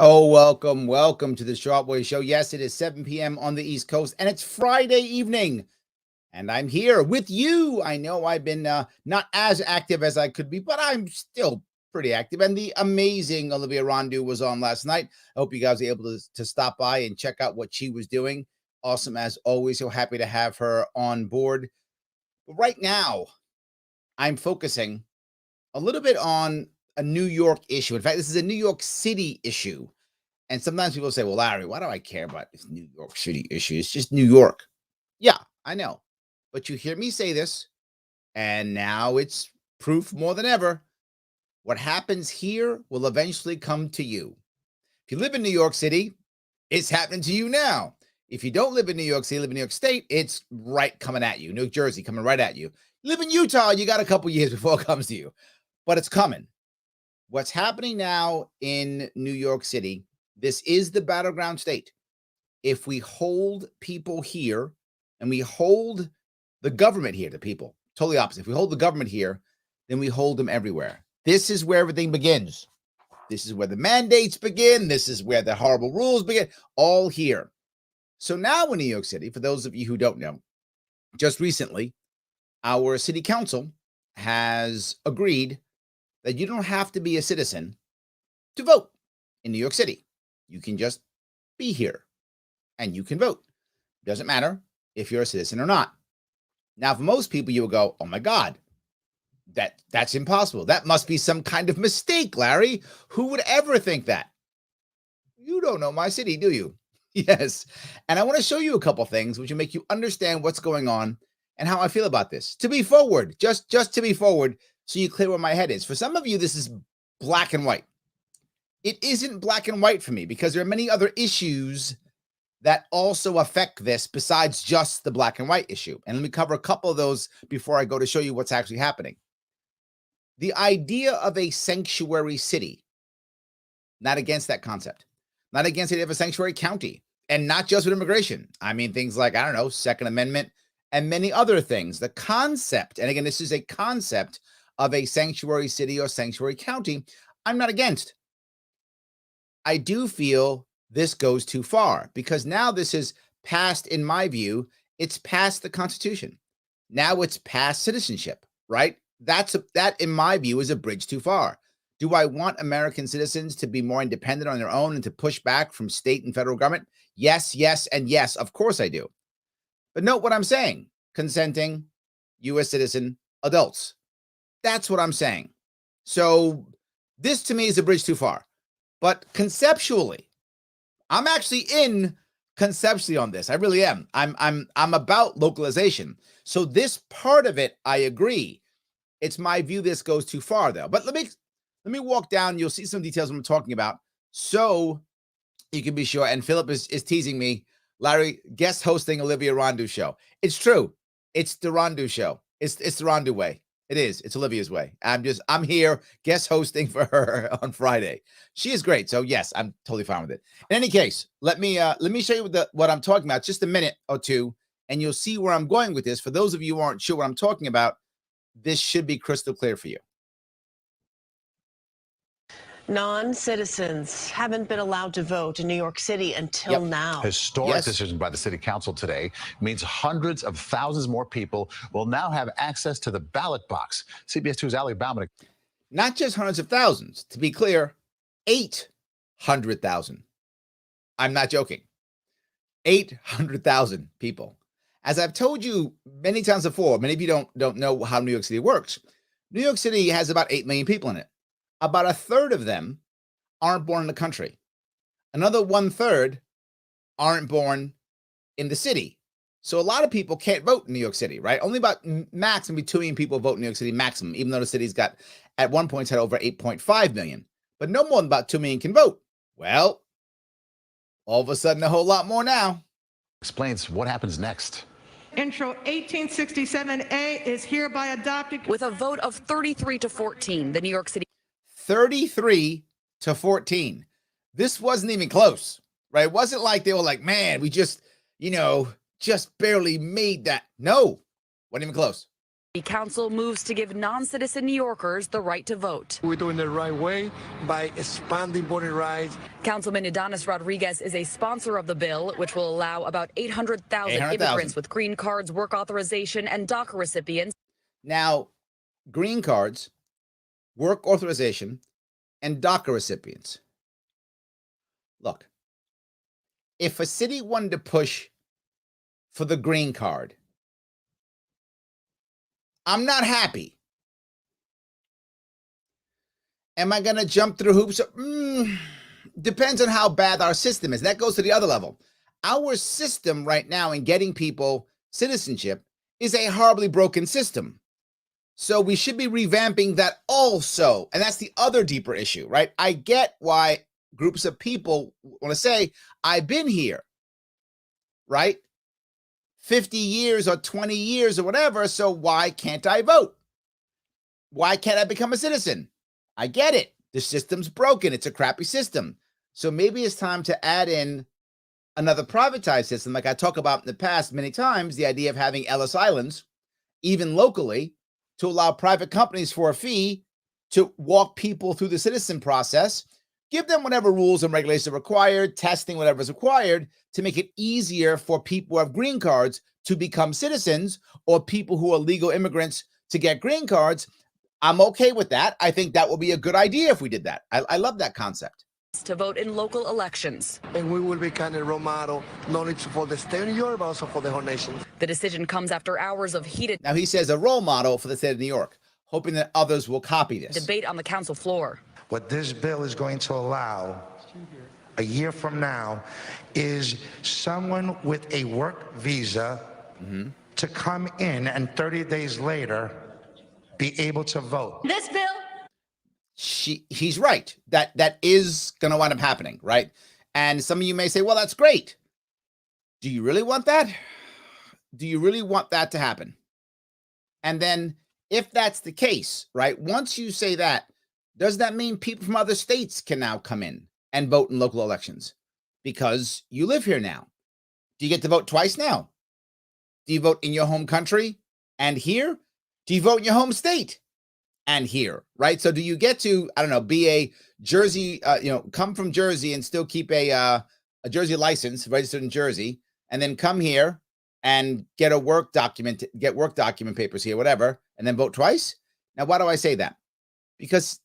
Oh, welcome to the Sharpe Show. Yes, it is 7 p.m. on the East Coast, and it's Friday evening, and I'm here with you. I know I've been not as active as I could be, but I'm still pretty active. And the amazing Olivia Rondu was on last night. I hope you guys were able to stop by and check out what she was doing. Awesome as always. So happy to have her on board. But right now, I'm focusing a little bit on a New York issue. In fact, this is a New York City issue. And sometimes people say, well, Larry, why do I care about this New York City issue? It's just New York. Yeah, I know. But you hear me say this, and now it's proof more than ever. What happens here will eventually come to you. If you live in New York City, it's happening to you now. If you don't live in New York City, live in New York State, it's right coming at you. New Jersey coming right at you. You live in Utah, you got a couple years before it comes to you. But it's coming. What's happening now in New York City, this is the battleground state. If we hold people here and we hold the government here, the people, totally opposite. If we hold the government here, then we hold them everywhere. This is where everything begins. This is where the mandates begin. This is where the horrible rules begin, all here. So now in New York City, for those of you who don't know, just recently, our city council has agreed that you don't have to be a citizen to vote in New York City. You can just be here and you can vote. Doesn't matter if you're a citizen or not. Now, for most people, you will go, oh my God, that's impossible. That must be some kind of mistake, Larry. Who would ever think that? You don't know my city, do you? Yes. And I want to show you a couple things which will make you understand what's going on and how I feel about this. To be forward, just to be forward, so you clear where my head is. For some of you, this is black and white. It isn't black and white for me because there are many other issues that also affect this besides just the black and white issue. And let me cover a couple of those before I go to show you what's actually happening. The idea of a sanctuary city, not against that concept, not against the idea of a sanctuary county, and not just with immigration. I mean, things like, I don't know, Second Amendment and many other things. The concept, and again, this is a concept of a sanctuary city or sanctuary county, I'm not against. I do feel this goes too far because now this is past, in my view, it's past the Constitution. Now it's past citizenship, right? That, in my view, is a bridge too far. Do I want American citizens to be more independent on their own and to push back from state and federal government? Yes, yes, and yes, of course I do. But note what I'm saying. Consenting U.S. citizen adults. That's what I'm saying. So this to me is a bridge too far. But conceptually, I'm actually in conceptually on this. I really am. I'm about localization. So this part of it, I agree. It's my view this goes too far, though. But let me walk down. You'll see some details I'm talking about, so you can be sure. And Philip is teasing me, Larry, guest hosting Olivia Rondu show. It's true. It's the Rondu show. It's the Rondu way. It is. It's Olivia's way. I'm here guest hosting for her on Friday. She is great. So yes, I'm totally fine with it. In any case, let me show you what I'm talking about. Just a minute or two, and you'll see where I'm going with this. For those of you who aren't sure what I'm talking about, this should be crystal clear for you. Non-citizens haven't been allowed to vote in New York City until now. Historic decision by the city council today means hundreds of thousands more people will now have access to the ballot box. CBS 2's Ali Bauman. Not just hundreds of thousands. To be clear, 800,000. I'm not joking. 800,000 people. As I've told you many times before, many of you don't know how New York City works. New York City has about 8 million people in it. About a third of them aren't born in the country. Another 1/3 aren't born in the city. So a lot of people can't vote in New York City, right? Only about maximum 2 million people vote in New York City maximum, even though the city's got, at one point, had over 8.5 million. But no more than about 2 million can vote. Well, all of a sudden, a whole lot more now. Explains what happens next. Intro 1867A is hereby adopted. With a vote of 33 to 14, the New York City 33 to 14. This wasn't even close, right? It wasn't like they were like, man, we just barely made that. No, wasn't even close. Council moves to give non-citizen New Yorkers the right to vote. We're doing it the right way by expanding voting rights. Councilman Adonis Rodriguez is a sponsor of the bill, which will allow about 800,000 immigrants with green cards, work authorization, and DACA recipients. Now, green cards, work authorization, and DACA recipients. Look, if a city wanted to push for the green card, I'm not happy. Am I going to jump through hoops? Depends on how bad our system is. That goes to the other level. Our system right now in getting people citizenship is a horribly broken system. So we should be revamping that also. And that's the other deeper issue, right? I get why groups of people want to say, I've been here, right? 50 years or 20 years or whatever, so why can't I vote? Why can't I become a citizen? I get it. The system's broken. It's a crappy system. So maybe it's time to add in another privatized system, like I talk about in the past many times, the idea of having Ellis Islands, even locally, to allow private companies for a fee to walk people through the citizen process, give them whatever rules and regulations are required, testing whatever is required, to make it easier for people who have green cards to become citizens, or people who are legal immigrants to get green cards. I'm okay with that. I think that would be a good idea if we did that. I love that concept. To vote in local elections. And we will be kind of role model, not only for the state of New York, but also for the whole nation. The decision comes after hours of heated Now he says a role model for the state of New York, hoping that others will copy this. debate on the council floor. What this bill is going to allow a year from now is someone with a work visa to come in and 30 days later be able to vote. This bill, He's right. That is going to wind up happening, right? And some of you may say, well, that's great. Do you really want that? Do you really want that to happen? And then if that's the case, right, once you say that, does that mean people from other states can now come in and vote in local elections because you live here now? Do you get to vote twice now? Do you vote in your home country and here? Do you vote in your home state and here, right? So do you get to, I don't know, be a Jersey, come from Jersey and still keep a Jersey license registered in Jersey, and then come here and get work document papers here, whatever, and then vote twice? Now, why do I say that? Because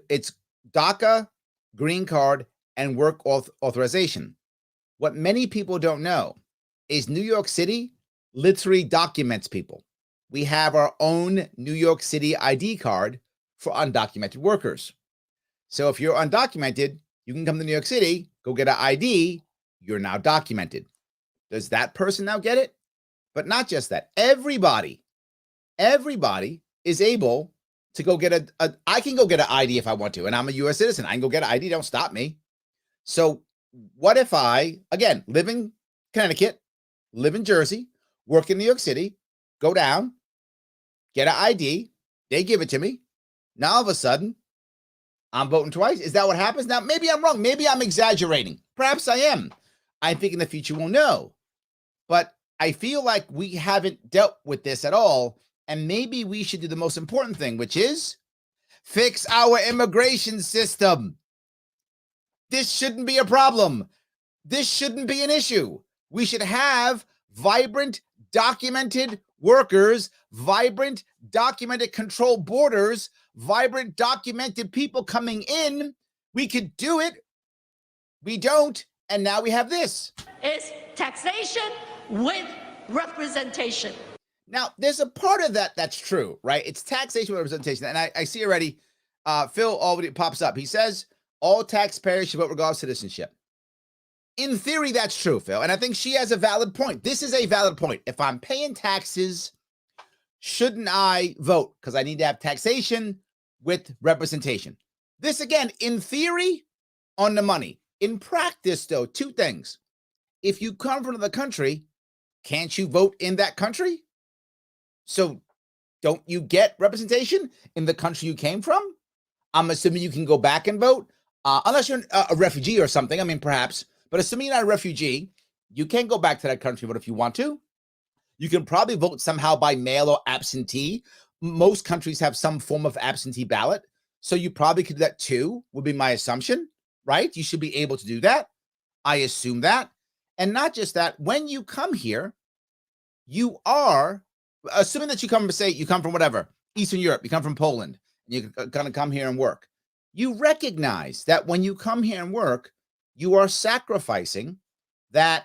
it's DACA, green card, and work authorization. What many people don't know is New York City literally documents people. We have our own New York City ID card for undocumented workers. So if you're undocumented, you can come to New York City, go get an ID, you're now documented. Does that person now get it? But not just that. Everybody is able to go get I can go get an ID if I want to, and I'm a U.S. citizen. I can go get an ID, don't stop me. So what if I, again, live in Connecticut, live in Jersey, work in New York City, go down, get an ID, they give it to me. Now all of a sudden, I'm voting twice. Is that what happens? Now, maybe I'm wrong. Maybe I'm exaggerating. Perhaps I am. I think in the future we'll know. But I feel like we haven't dealt with this at all. And maybe we should do the most important thing, which is fix our immigration system. This shouldn't be a problem. This shouldn't be an issue. We should have vibrant, documented workers, vibrant, documented controlled borders, vibrant, documented people coming in. We could do it. We don't. And now we have this. is taxation with representation. Now, there's a part of that that's true, right? It's taxation with representation. And I see already, Phil already pops up. He says, all taxpayers should vote regardless of citizenship. In theory, that's true, Phil. And I think she has a valid point. This is a valid point. If I'm paying taxes, shouldn't I vote? Because I need to have taxation with representation. This, again, in theory, on the money. In practice, though, two things. If you come from another country, can't you vote in that country? So don't you get representation in the country you came from? I'm assuming you can go back and vote, unless you're a refugee or something. I mean, perhaps. But assuming you're not a refugee, you can go back to that country, but if you want to, You can probably vote somehow by mail or absentee. Most countries have some form of absentee ballot. So you probably could do that too, would be my assumption, right? You should be able to do that. I assume that. And not just that, when you come here, you are, assuming that you come from, say, you come from whatever, Eastern Europe, you come from Poland, and you're going to come here and work. You recognize that when you come here and work, you are sacrificing that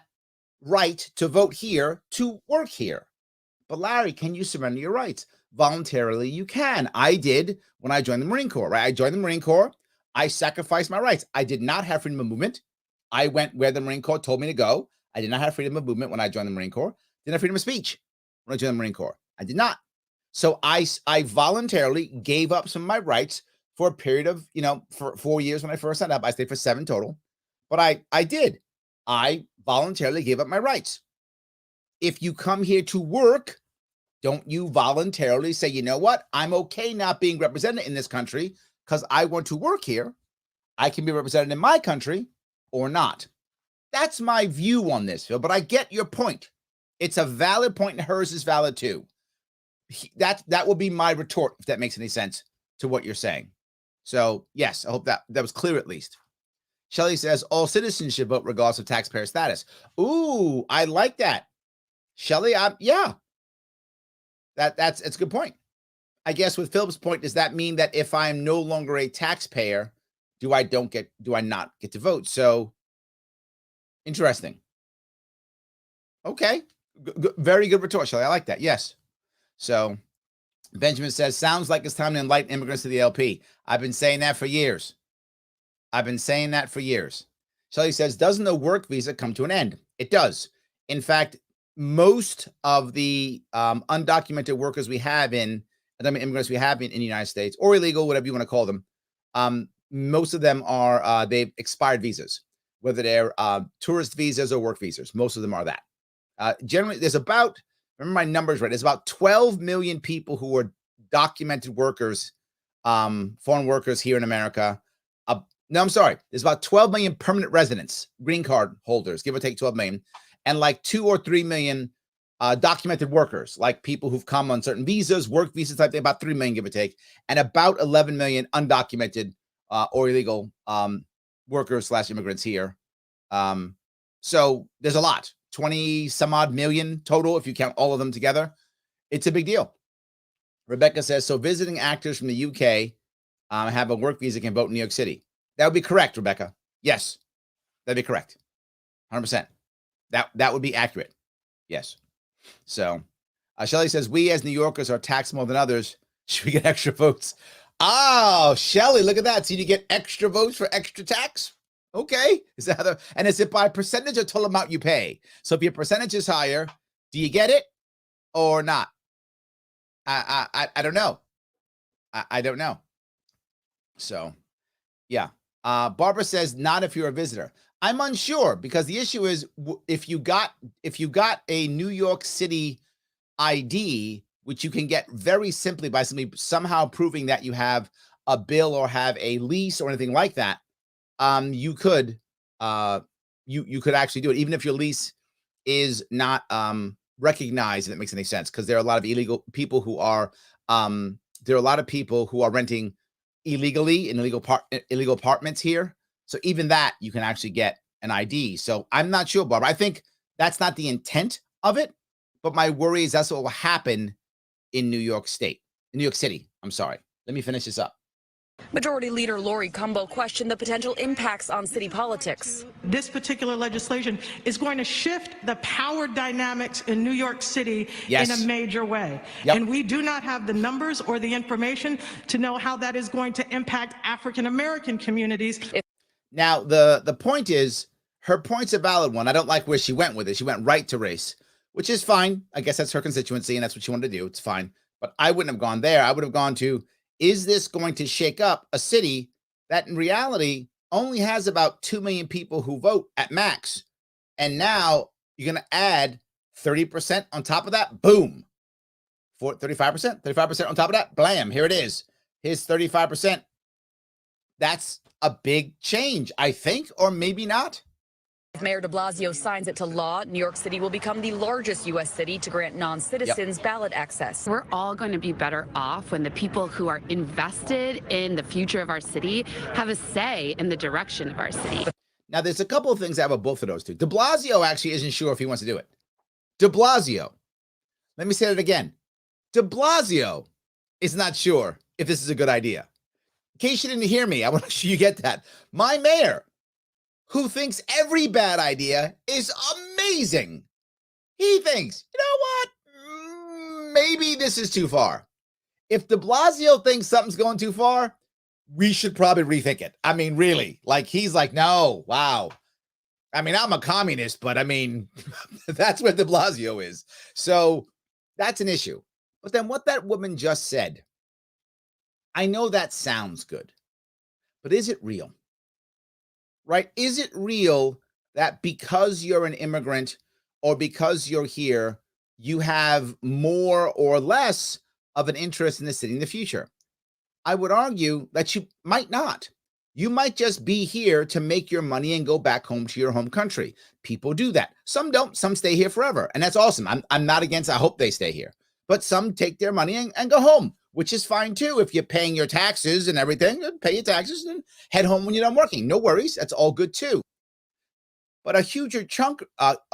right to vote here to work here. But Larry, can you surrender your rights? Voluntarily, you can. I did when I joined the Marine Corps, right? I joined the Marine Corps. I sacrificed my rights. I did not have freedom of movement. I went where the Marine Corps told me to go. I did not have freedom of movement when I joined the Marine Corps. Didn't have freedom of speech when I joined the Marine Corps. I did not. So I voluntarily gave up some of my rights for a period of, for 4 years when I first signed up. I stayed for 7 total. But I did. I voluntarily gave up my rights. If you come here to work, don't you voluntarily say, you know what? I'm okay not being represented in this country because I want to work here. I can be represented in my country or not. That's my view on this, Phil, but I get your point. It's a valid point, and hers is valid too. That will be my retort, if that makes any sense to what you're saying. So, yes, I hope that was clear at least. Shelley says, all citizens should vote regardless of taxpayer status. Ooh, I like that. Shelley, yeah. That's a good point. I guess with Philip's point, does that mean that if I'm no longer a taxpayer, do I not get to vote? So, interesting. Okay. Very good retort, Shelley. I like that. Yes. So, Benjamin says, sounds like it's time to enlighten immigrants to the LP. I've been saying that for years. Shelley says, doesn't the work visa come to an end? It does. In fact, most of the undocumented workers we have immigrants we have in the United States, or illegal, whatever you want to call them, most of them are, they've expired visas, whether they're tourist visas or work visas. Most of them are that. Generally, there's about, remember my numbers right, there's about 12 million people who are documented workers, foreign workers here in America. No, I'm sorry. There's about 12 million permanent residents, green card holders, give or take 12 million, and like 2 or 3 million documented workers, like people who've come on certain visas, work visas type thing, about 3 million, give or take, and about 11 million undocumented or illegal workers / immigrants here. So there's a lot, 20 some odd million total, if you count all of them together. It's a big deal. Rebecca says, so visiting actors from the UK have a work visa can vote in New York City. That would be correct, Rebecca. Yes, that'd be correct. 100%. That would be accurate. Yes. So Shelley says, we as New Yorkers are taxed more than others. Should we get extra votes? Oh, Shelley, look at that. So you get extra votes for extra tax? Okay. Is that and is it by percentage or total amount you pay? So if your percentage is higher, do you get it or not? I don't know. I don't know. So, yeah. Barbara says, not if you're a visitor. I'm unsure because the issue is if you got a New York City ID, which you can get very simply by somehow proving that you have a bill or have a lease or anything like that, you could actually do it, even if your lease is not recognized, if it makes any sense, because there are a lot of illegal people who are renting illegally in illegal apartments here. So even that, you can actually get an ID. So I'm not sure, Barbara. I think that's not the intent of it, but my worry is that's what will happen in New York City. I'm sorry. Let me finish this up. Majority Leader Lori Cumbo questioned the potential impacts on city politics. This particular legislation is going to shift the power dynamics in New York City in a major way. Yep. And we do not have the numbers or the information to know how that is going to impact African-American communities. Now, the point is, her point's a valid one. I don't like where she went with it. She went right to race, which is fine. I guess that's her constituency, and that's what she wanted to do. It's fine. But I wouldn't have gone there. I would have gone to, is this going to shake up a city that in reality only has about 2 million people who vote at max? And now you're going to add 30% on top of that? Boom. 35% on top of that? Blam. Here it is. Here's 35%. That's a big change, I think, or maybe not. If Mayor de Blasio signs it to law, New York City will become the largest U.S. city to grant non-citizens ballot access. We're all going to be better off when the people who are invested in the future of our city have a say in the direction of our city. Now, there's a couple of things I have about both of those two. De Blasio actually isn't sure if he wants to do it. De Blasio, let me say it again. De Blasio is not sure if this is a good idea. In case you didn't hear me, I want to make sure you get that. My mayor, who thinks every bad idea is amazing, he thinks, you know what? Maybe this is too far. If de Blasio thinks something's going too far, we should probably rethink it. I mean, really, like he's like, no, wow. I mean, I'm a communist, but I mean, that's what de Blasio is. So that's an issue. But then what that woman just said, I know that sounds good, but is it real? Right? Is it real that because you're an immigrant or because you're here, you have more or less of an interest in the city in the future? I would argue that you might not. You might just be here to make your money and go back home to your home country. People do that. Some don't. Some stay here forever. And that's awesome. I'm not against, I hope they stay here. But some take their money and go home, which is fine too. If you're paying your taxes and everything, pay your taxes and head home when you're done working. No worries. That's all good too. But a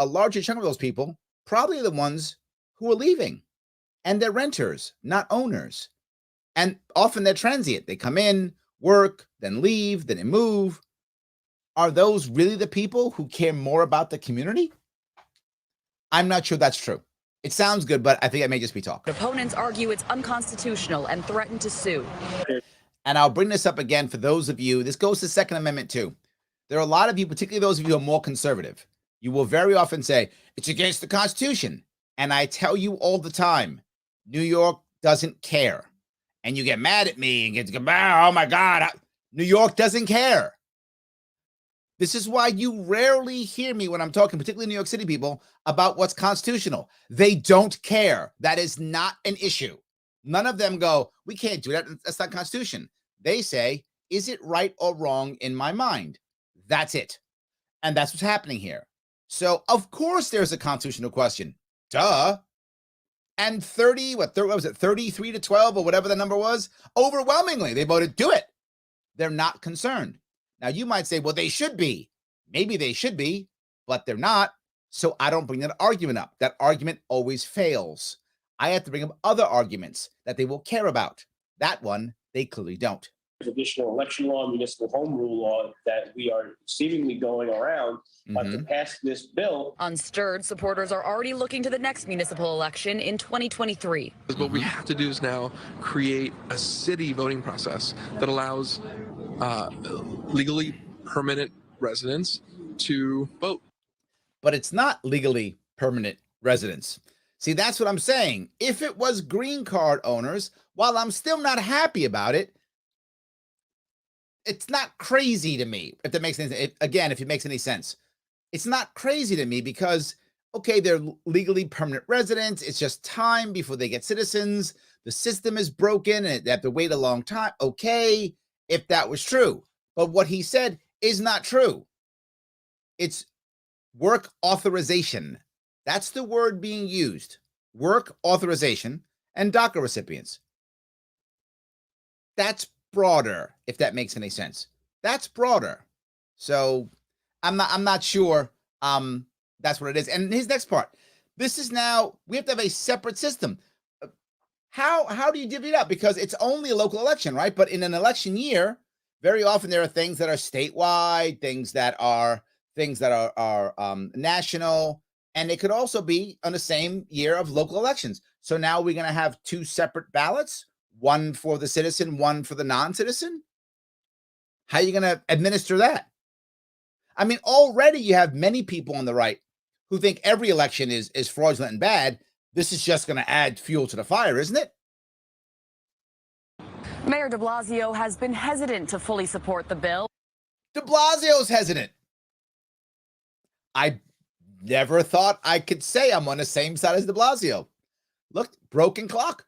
larger chunk of those people, probably the ones who are leaving. And they're renters, not owners. And often they're transient. They come in, work, then leave, then they move. Are those really the people who care more about the community? I'm not sure that's true. It sounds good, but I think it may just be talk. Opponents argue it's unconstitutional and threaten to sue. And I'll bring this up again for those of you. This goes to the Second Amendment too. There are a lot of you, particularly those of you who are more conservative. You will very often say, it's against the Constitution. And I tell you all the time, New York doesn't care. And you get mad at me and get, oh my God, New York doesn't care. This is why you rarely hear me when I'm talking, particularly New York City people, about what's constitutional. They don't care. That is not an issue. None of them go, we can't do that. That's not Constitution. They say, is it right or wrong in my mind? That's it. And that's what's happening here. So, of course, there's a constitutional question. Duh. And 33 to 12 or whatever the number was, overwhelmingly, they voted do it. They're not concerned. Now, you might say, well, they should be. Maybe they should be, but they're not. So I don't bring that argument up. That argument always fails. I have to bring up other arguments that they will care about. That one, they clearly don't. Additional election law, municipal home rule law that we are seemingly going around to pass this bill. Unstirred supporters are already looking to the next municipal election in 2023. What we have to do is now create a city voting process that allows legally permanent residents to vote. But it's not legally permanent residents. See, that's what I'm saying. If it was green card owners, while I'm still not happy about it, it's not crazy to me, if that makes any sense. Again, if it makes any sense. It's not crazy to me because, okay, they're legally permanent residents. It's just time before they get citizens. The system is broken and they have to wait a long time. Okay, if that was true. But what he said is not true. It's work authorization. That's the word being used. Work authorization and DACA recipients. That's broader, if that makes any sense. That's broader. So I'm not sure that's what it is. And his next part, this is now, we have to have a separate system. How do you divvy it up? Because it's only a local election, right? But in an election year, very often there are things that are statewide, things that are national, and it could also be on the same year of local elections. So now we're going to have two separate ballots, one for the citizen, one for the non-citizen. How are you going to administer that? I mean, already you have many people on the right who think every election is fraudulent and bad. This is just going to add fuel to the fire, isn't it? Mayor de Blasio has been hesitant to fully support the bill. De Blasio's hesitant. I never thought I could say I'm on the same side as de Blasio. Look, broken clock.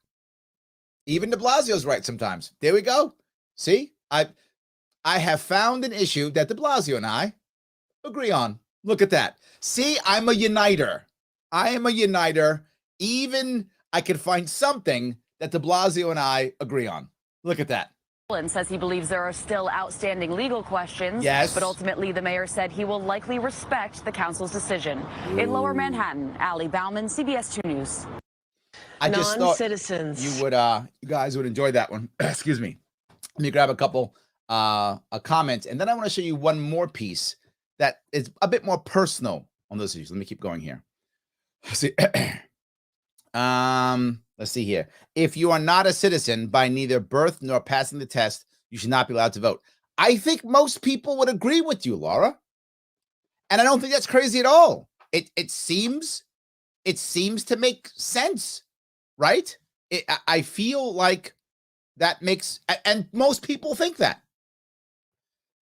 Even de Blasio's right sometimes. There we go. See, I have found an issue that de Blasio and I agree on. Look at that. See, I'm a uniter. I am a uniter. Even I could find something that de Blasio and I agree on. Look at that. Says he believes there are still outstanding legal questions. Yes. But ultimately, the mayor said he will likely respect the council's decision. In Lower Manhattan, Allie Bauman, CBS 2 News. I just thought non-citizens. you would, you guys would enjoy that one. Excuse me. Let me grab a couple comments, and then I want to show you one more piece that is a bit more personal on those issues. Let me keep going here. Let's see. Let's see here. If you are not a citizen by neither birth nor passing the test, you should not be allowed to vote. I think most people would agree with you, Laura. And I don't think that's crazy at all. It seems to make sense, right? I feel like that makes, and most people think that.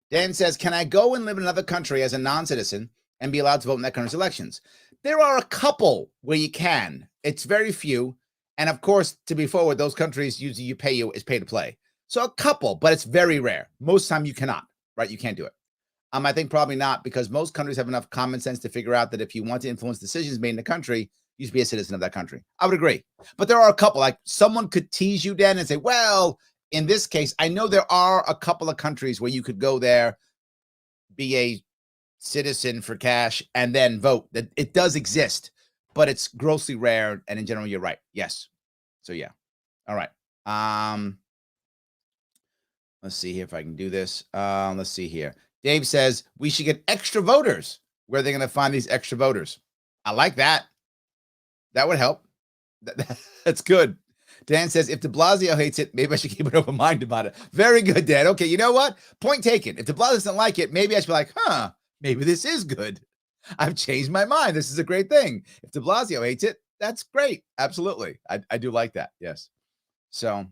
Dan says, can I go and live in another country as a non-citizen and be allowed to vote in that country's elections? There are a couple where you can. It's very few. And of course, to be forward, those countries usually you is pay to play. So a couple, but it's very rare. Most time you cannot, right? You can't do it. I think probably not, because most countries have enough common sense to figure out that if you want to influence decisions made in the country, you should be a citizen of that country. I would agree. But there are a couple, like someone could tease you, Dan, and say, well, in this case, I know there are a couple of countries where you could go there, be a citizen for cash, and then vote. That it does exist, but it's grossly rare. And in general, you're right. Yes. So yeah. All right. Let's see here if I can do this. Let's see here. Dave says we should get extra voters. Where are they going to find these extra voters? I like that. That would help. That's good. Dan says, if de Blasio hates it, maybe I should keep an open mind about it. Very good, Dan. Okay, you know what? Point taken. If de Blasio doesn't like it, maybe I should be like, maybe this is good. I've changed my mind. This is a great thing. If de Blasio hates it, that's great. Absolutely. I do like that. Yes. So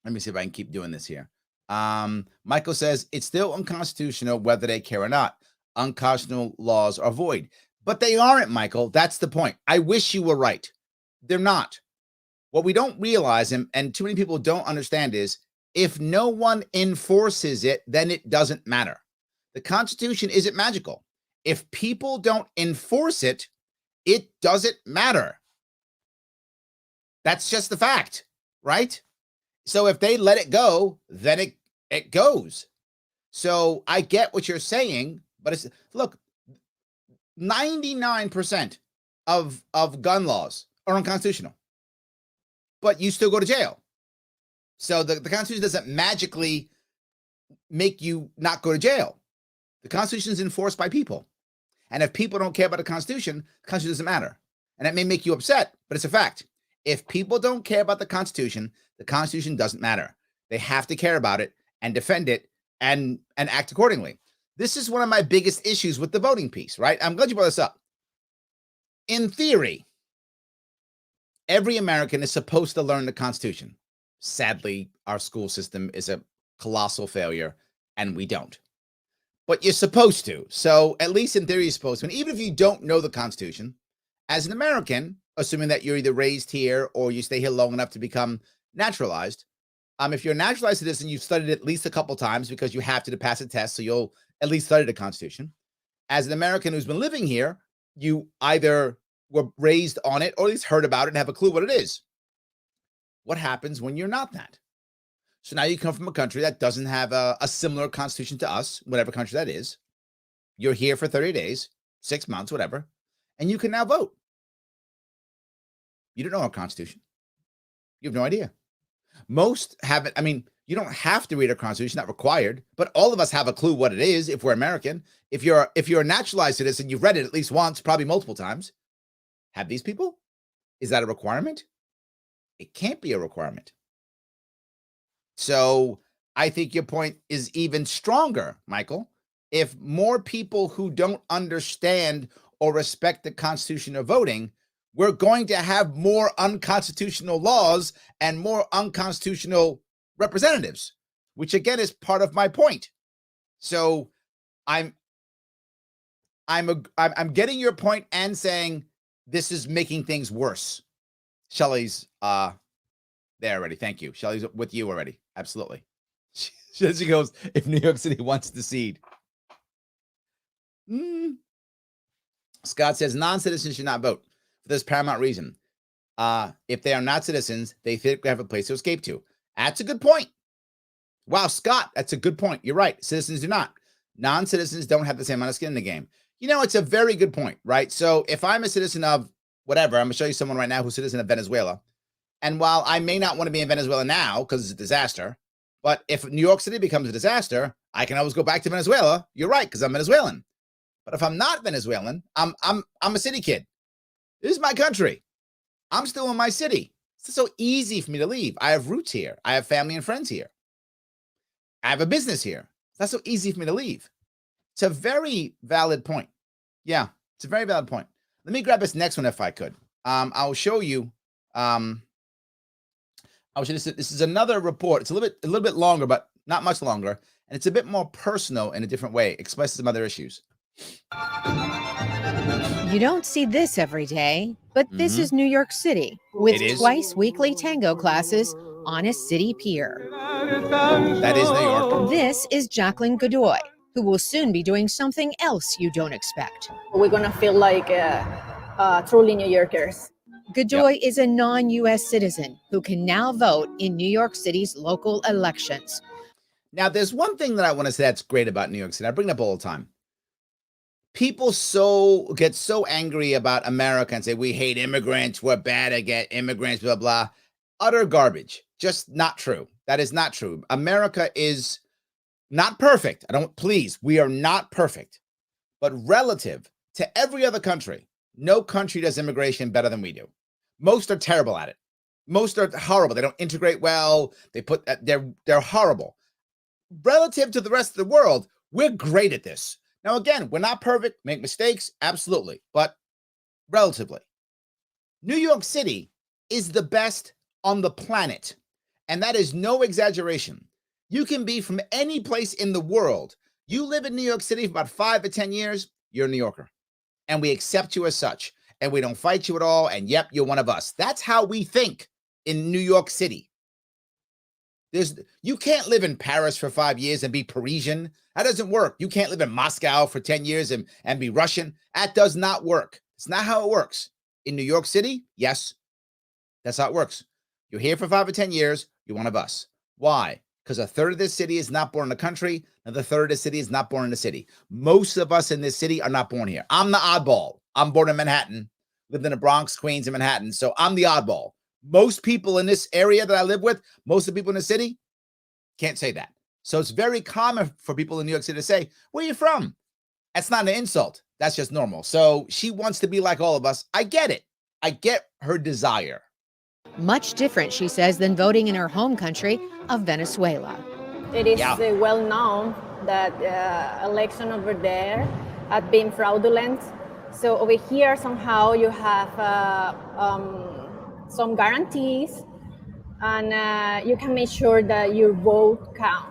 let me see if I can keep doing this here. Michael says, it's still unconstitutional whether they care or not. Unconstitutional laws are void. But they aren't, Michael. That's the point. I wish you were right. They're not. What we don't realize, and too many people don't understand, is if no one enforces it, then it doesn't matter. The Constitution isn't magical. If people don't enforce it, it doesn't matter. That's just the fact, right? So if they let it go, then it goes. So I get what you're saying, but it's, look, 99% of gun laws are unconstitutional, but you still go to jail. So the Constitution doesn't magically make you not go to jail. The Constitution is enforced by people. And if people don't care about the Constitution doesn't matter. And that may make you upset, but it's a fact. If people don't care about the Constitution doesn't matter. They have to care about it and defend it and act accordingly. This is one of my biggest issues with the voting piece, right? I'm glad you brought this up. In theory, every American is supposed to learn the Constitution. Sadly, our school system is a colossal failure, and we don't. But you're supposed to. So at least in theory, you're supposed to. And even if you don't know the Constitution, as an American, assuming that you're either raised here or you stay here long enough to become naturalized, if you're a naturalized citizen, you've studied it at least a couple times because you have to pass a test, so you'll at least study the Constitution. As an American who's been living here, you either were raised on it or at least heard about it and have a clue what it is. What happens when you're not that? So now you come from a country that doesn't have a similar constitution to us, whatever country that is. You're here for 30 days, 6 months, whatever, and you can now vote. You don't know our Constitution. You have no idea. Most haven't. I mean, you don't have to read our Constitution, not required, but all of us have a clue what it is if we're American. If you're a naturalized citizen, you've read it at least once, probably multiple times. Have these people? Is that a requirement? It can't be a requirement. So I think your point is even stronger, Michael. If more people who don't understand or respect the Constitution are voting, we're going to have more unconstitutional laws and more unconstitutional representatives, which again is part of my point. So I'm getting your point and saying this is making things worse. Shelley's there already. Thank you. Shelley's with you already. Absolutely. She goes, if New York City wants to secede. Scott says non-citizens should not vote for this paramount reason. If they are not citizens, they think they have a place to escape to. That's a good point. Wow, Scott, that's a good point. You're right. Citizens do not. Non-citizens don't have the same amount of skin in the game. You know, it's a very good point, right? So if I'm a citizen of whatever, I'm going to show you someone right now who's a citizen of Venezuela. And while I may not want to be in Venezuela now because it's a disaster, but if New York City becomes a disaster, I can always go back to Venezuela. You're right, because I'm Venezuelan. But if I'm not Venezuelan, I'm a city kid. This is my country. I'm still in my city. It's so easy for me to leave. I have roots here. I have family and friends here. I have a business here. It's not so easy for me to leave. It's a very valid point. Yeah, it's a very valid point. Let me grab this next one if I could. I'll show you. This is another report. It's a little bit longer, but not much longer, and it's a bit more personal in a different way. Expresses some other issues. You don't see this every day, but this is New York City with twice weekly tango classes on a city pier. That is New York. This is Jacqueline Godoy, who will soon be doing something else you don't expect. We're going to feel like truly New Yorkers. Godoy is a non-U.S. citizen who can now vote in New York City's local elections. Now, there's one thing that I want to say that's great about New York City. I bring it up all the time. People get so angry about America and say, we hate immigrants, we're bad at immigrants, blah, blah. Utter garbage. Just not true. That is not true. America is not perfect. We are not perfect. But relative to every other country, no country does immigration better than we do. Most are terrible at it. Most are horrible. They don't integrate well. They're horrible. Relative to the rest of the world, we're great at this. Now, again, we're not perfect, make mistakes, absolutely, but relatively. New York City is the best on the planet, and that is no exaggeration. You can be from any place in the world. You live in New York City for about 5 to 10 years, you're a New Yorker, and we accept you as such, and we don't fight you at all, and yep, you're one of us. That's how we think in New York City. You can't live in Paris for 5 years and be Parisian. That doesn't work. You can't live in Moscow for 10 years and be Russian. That does not work. It's not how it works. In New York City, yes, that's how it works. You're here for 5 or 10 years, you're one of us. Why? Because a third of this city is not born in the country, and the third of the city is not born in the city. Most of us in this city are not born here. I'm the oddball. I'm born in Manhattan, lived in the Bronx, Queens, and Manhattan, so I'm the oddball. Most people in this area that I live with, most of the people in the city, can't say that. So it's very common for people in New York City to say, where are you from? That's not an insult. That's just normal. So she wants to be like all of us. I get it. I get her desire. Much different, she says, than voting in her home country of Venezuela. It is well known that election over there had been fraudulent. So over here, somehow you have some guarantees, and you can make sure that your vote counts.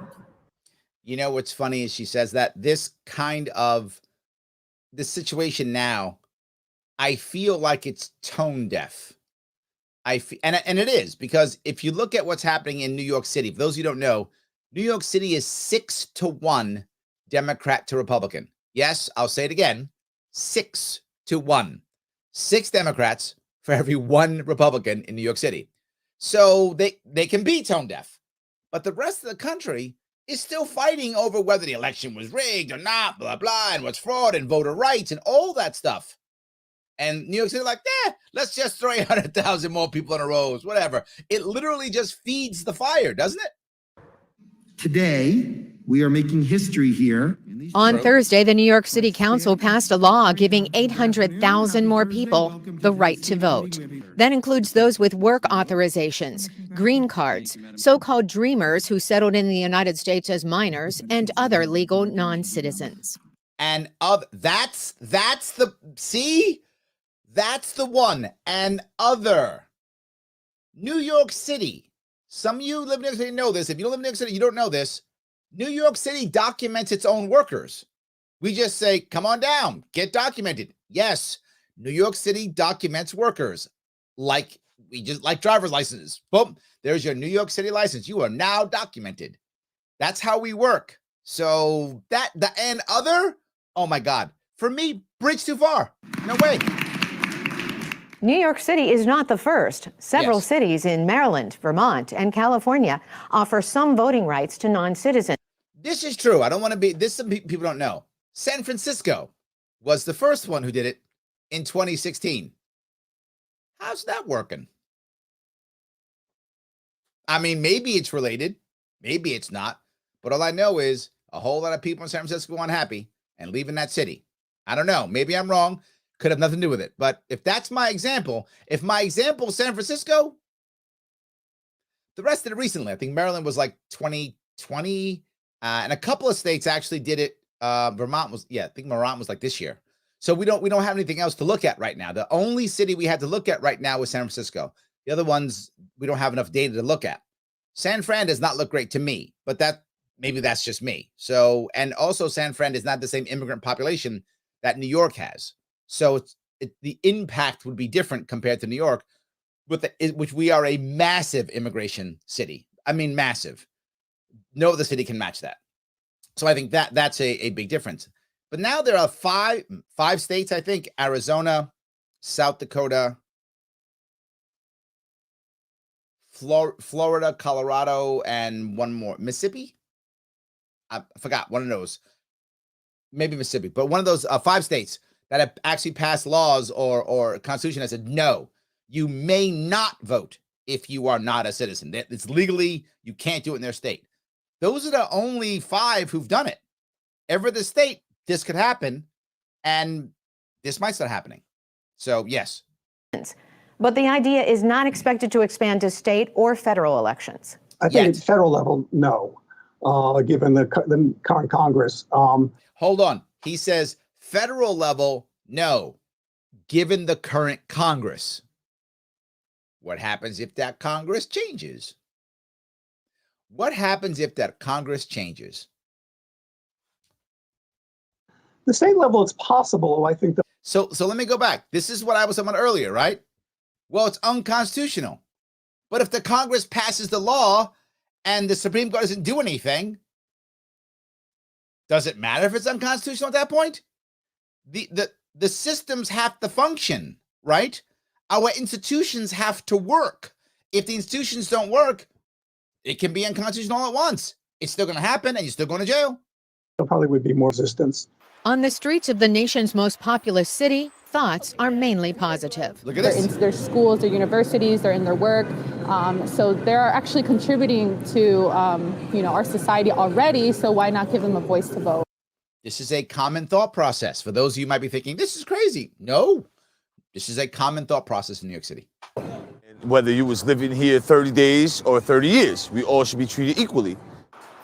You know what's funny is she says that this situation now, I feel like it's tone deaf. And it is, because if you look at what's happening in New York City, for those of you who don't know, New York City is 6-1 Democrat to Republican. Yes, I'll say it again, 6-1. 6 Democrats for every 1 Republican in New York City. So they can be tone deaf, but the rest of the country is still fighting over whether the election was rigged or not, blah, blah, and what's fraud and voter rights and all that stuff. And New York City like, let's just throw 100,000 more people in a row, whatever. It literally just feeds the fire, doesn't it? Today, we are making history here. On Thursday, the New York City Council passed a law giving 800,000 more people the right to vote. That includes those with work authorizations, green cards, so-called dreamers who settled in the United States as minors, and other legal non-citizens. And that's the one. And other. New York City. Some of you live in New York City know this. If you don't live in New York City, you don't know this. New York City documents its own workers. We just say, come on down, get documented. Yes, New York City documents workers like driver's licenses. Boom, there's your New York City license. You are now documented. That's how we work. So and other, oh my God, For me, bridge too far. No way. New York City is not the first. Several cities in Maryland, Vermont, and California offer some voting rights to non-citizens. This is true. I don't want to be, this some people don't know. San Francisco was the first one who did it in 2016. How's that working? I mean, maybe it's related. Maybe it's not. But all I know is a whole lot of people in San Francisco are unhappy and leaving that city. I don't know. Maybe I'm wrong. Could have nothing to do with it. But if that's my example, if my example is San Francisco, the rest of it recently, I think Maryland was like 2020, and a couple of states actually did it. Vermont was, I think Vermont was like this year. So we don't have anything else to look at right now. The only city we had to look at right now is San Francisco. The other ones, we don't have enough data to look at. San Fran does not look great to me, but maybe that's just me. So, and also San Fran is not the same immigrant population that New York has. So the impact would be different compared to New York, which we are a massive immigration city. I mean, massive. No other city can match that. So I think that's a big difference. But now there are five states, I think: Arizona, South Dakota, Florida, Colorado, and one more, Mississippi. I forgot one of those. Maybe Mississippi, but one of those 5 states that have actually passed laws or constitution that said, no, you may not vote if you are not a citizen. It's legally, you can't do it in their state. Those are the only 5 who've done it. Every other state, this could happen, and this might start happening. So, yes. But the idea is not expected to expand to state or federal elections. I think at federal level, no, given the current Congress. Hold on. He says federal level, no, given the current Congress. What happens if that Congress changes? What happens if that Congress changes? The state level, it's possible. I think that. So let me go back. This is what I was talking about earlier, right? Well, it's unconstitutional. But if the Congress passes the law and the Supreme Court doesn't do anything, does it matter if it's unconstitutional at that point? The systems have to function, right? Our institutions have to work. If the institutions don't work, it can be unconstitutional all at once. It's still going to happen, and you're still going to jail. There probably would be more resistance. On the streets of the nation's most populous city, thoughts are mainly positive. Look at this. They're in their schools, their universities, they're in their work. So they're actually contributing to, our society already. So why not give them a voice to vote? This is a common thought process. For those of you who might be thinking, this is crazy. No, this is a common thought process in New York City. Whether you was living here 30 days or 30 years, we all should be treated equally.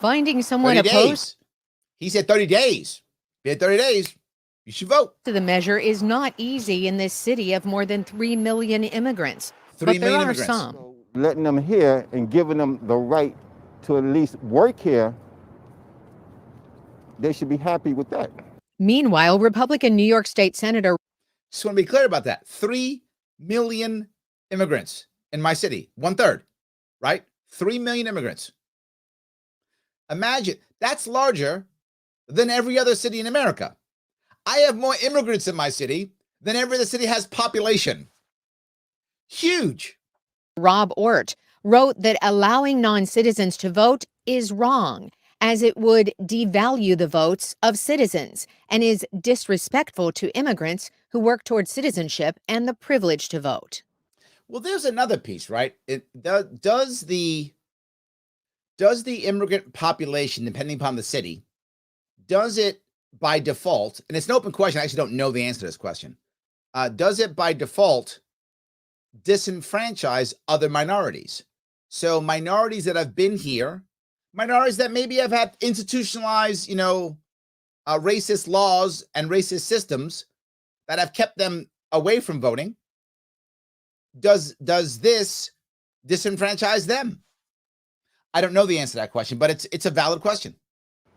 Finding someone 30 opposed. days. He said 30 days. If you had 30 days, you should vote. The measure is not easy in this city of more than 3 million immigrants. 3 but there million are immigrants. some. Letting them here and giving them the right to at least work here, they should be happy with that. Meanwhile, Republican New York State Senator. Just want to be clear about that. 3 million immigrants in my city. 1/3, right? 3 million immigrants. Imagine, that's larger than every other city in America. I have more immigrants in my city than every other city has population. Huge. Rob Ort wrote that allowing non-citizens to vote is wrong, as it would devalue the votes of citizens and is disrespectful to immigrants who work towards citizenship and the privilege to vote. Well, there's another piece, right? Does the immigrant population, depending upon the city, does it by default, and it's an open question, I actually don't know the answer to this question, does it by default disenfranchise other minorities? So minorities that have been here, minorities that maybe have had institutionalized, racist laws and racist systems that have kept them away from voting, does this disenfranchise them? I don't know the answer to that question, but it's a valid question.